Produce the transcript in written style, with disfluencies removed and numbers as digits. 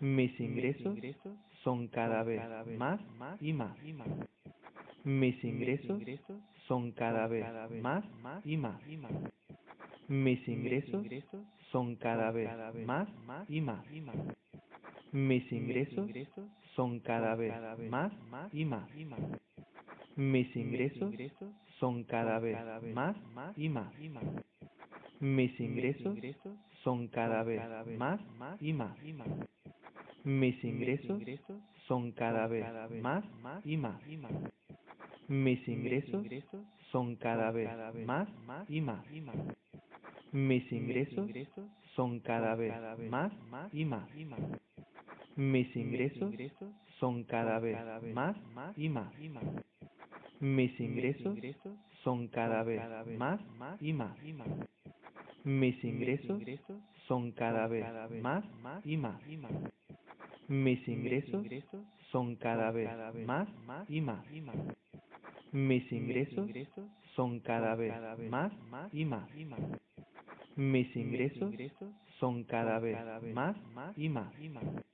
Mis ingresos son cada vez más y más. Mis ingresos son cada vez más y más. Mis ingresos son cada vez más y más. Mis ingresos son cada vez más y más. Mis ingresos son cada vez más y más. Mis ingresos son cada vez más y más. Mis ingresos son cada vez más y más. Mis ingresos son cada vez más y más. Mis ingresos son cada vez más y más. Mis ingresos son cada vez más y más. Mis ingresos son cada vez más y más. Mis ingresos son cada vez más y más. Mis ingresos son cada vez más y más. Mis ingresos son cada vez más y más. Mis ingresos son cada vez más y más.